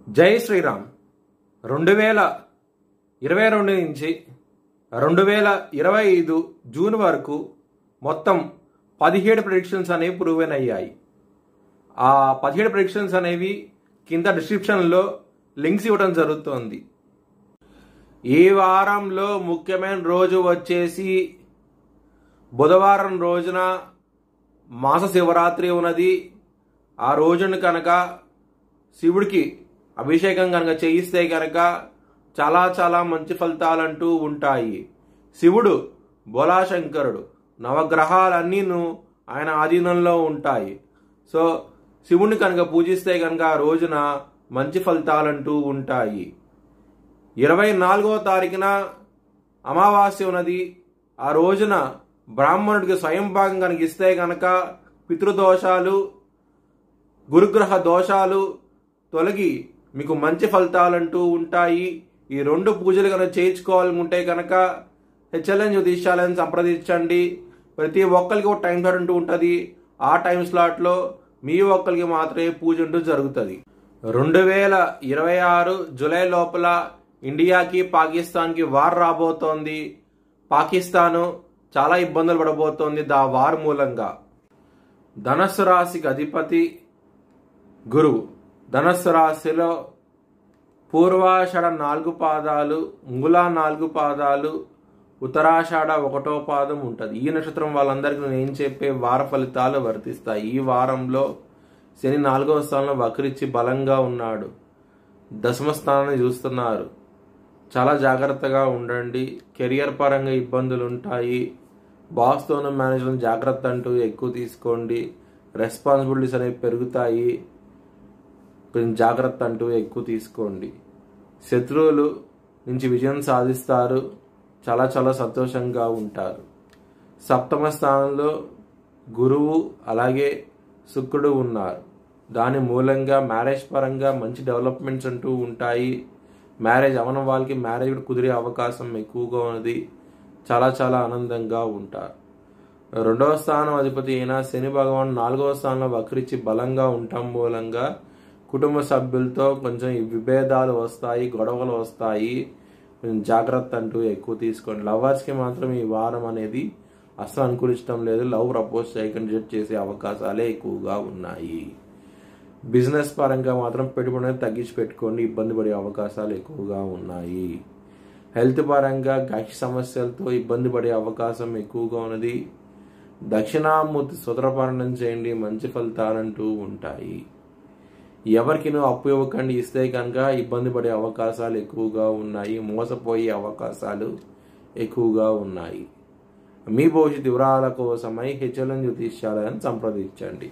జై శ్రీరామ్. 2022 నుంచి 2025 జూన్ వరకు మొత్తం 17 ప్రెడిక్షన్స్ అనేవి ప్రూవెన్ అయ్యాయి. ఆ 17 ప్రెడిక్షన్స్ అనేవి కింద డిస్క్రిప్షన్లో లింక్స్ ఇవ్వడం జరుగుతుంది. ఈ వారంలో ముఖ్యమైన రోజు వచ్చేసి బుధవారం రోజున మాస శివరాత్రి ఉన్నది. ఆ రోజున కనుక శివుడికి అభిషేకం కనుక చేయిస్తే కనుక చాలా చాలా మంచి ఫలితాలంటూ ఉంటాయి. శివుడు బోలాశంకరుడు, నవగ్రహాలన్నీ ఆయన ఆధీనంలో ఉంటాయి. సో శివుడిని కనుక పూజిస్తే కనుక ఆ రోజున మంచి ఫలితాలంటూ ఉంటాయి. 24వ తారీఖున అమావాస్య ఉన్నది. ఆ రోజున బ్రాహ్మణుడికి స్వయం భాగం కనుక ఇస్తే కనుక పితృదోషాలు, గురుగ్రహ దోషాలు తొలగి మీకు మంచి ఫలితాలంటూ ఉంటాయి. ఈ 2 పూజలు కనుక చేయించుకోవాలనుకుంటే కనుక హెచ్ఎల్ఎన్ జ్యోతిష్యాలను సంప్రదించండి. ప్రతి ఒక్కరికి ఒక టైం స్లాట్ అంటూ ఉంటుంది. ఆ టైం స్లాట్లో మీ ఒక్కరికి మాత్రమే పూజ అంటూ జరుగుతుంది. 2026 జూలై లోపల ఇండియాకి పాకిస్తాన్కి వార్ రాబోతోంది. పాకిస్తాను చాలా ఇబ్బందులు పడబోతోంది ఆ వార్ మూలంగా. ధనస్సు రాశికి అధిపతి గురువు. ధనస్సు రాశిలో పూర్వాషాఢ 4 పాదాలు, మూలా 4 పాదాలు, ఉత్తరాషాఢ 1వ పాదం ఉంటుంది. ఈ నక్షత్రం వాళ్ళందరికీ నేను చెప్పే వార ఫలితాలు వర్తిస్తాయి. ఈ వారంలో శని 4వ స్థానంలో వక్రించి బలంగా ఉన్నాడు. 10వ స్థానాన్ని చూస్తున్నారు. చాలా జాగ్రత్తగా ఉండండి. కెరియర్ పరంగా ఇబ్బందులు ఉంటాయి. బాస్తోనూ మేనేజ్మెంట్ జాగ్రత్త అంటూ ఎక్కువ తీసుకోండి. రెస్పాన్సిబిలిటీస్ అనేవి పెరుగుతాయి. కొంచెం జాగ్రత్త అంటూ ఎక్కువ తీసుకోండి. శత్రువులు నుంచి విజయం సాధిస్తారు. చాలా చాలా సంతోషంగా ఉంటారు. 7వ స్థానంలో గురువు అలాగే శుక్రుడు ఉన్నారు. దాని మూలంగా మ్యారేజ్ పరంగా మంచి డెవలప్మెంట్స్ అంటూ ఉంటాయి. మ్యారేజ్ అవన వాళ్ళకి మ్యారేజ్ కూడా కుదిరే అవకాశం ఎక్కువగా ఉన్నది. చాలా చాలా ఆనందంగా ఉంటారు. 2వ స్థానం అధిపతి అయిన శని భగవాన్ 4వ స్థానంలో వక్రించి బలంగా ఉండటం మూలంగా కుటుంబ సభ్యులతో కొంచెం విభేదాలు వస్తాయి, గొడవలు వస్తాయి. కొంచెం జాగ్రత్త అంటూ ఎక్కువ తీసుకోండి. లవర్స్కి మాత్రం ఈ వారం అనేది అసలు అనుకూలించడం లేదు. లవ్ ప్రపోజ్ చేయకుండా రిజెక్ట్ చేసే అవకాశాలే ఎక్కువగా ఉన్నాయి. బిజినెస్ పరంగా మాత్రం పెట్టుబడి తగ్గించి పెట్టుకోండి. ఇబ్బంది పడే అవకాశాలు ఎక్కువగా ఉన్నాయి. హెల్త్ పరంగా గక్ష సమస్యలతో ఇబ్బంది పడే అవకాశం ఎక్కువగా ఉన్నది. దక్షిణామూర్తి సుతరపాలనం చేయండి. మంచి ఫలితాలంటూ ఉంటాయి. ఎవరికి అప్పు ఇవ్వకండి. ఇస్తే కనుక ఇబ్బంది పడే అవకాశాలు ఎక్కువగా ఉన్నాయి. మోసపోయే అవకాశాలు ఎక్కువగా ఉన్నాయి. మీ భవిష్యత్ వివరాల కోసమై హెచ్ఎల్ఎన్ జ్యోతిష్యాలను సంప్రదించండి.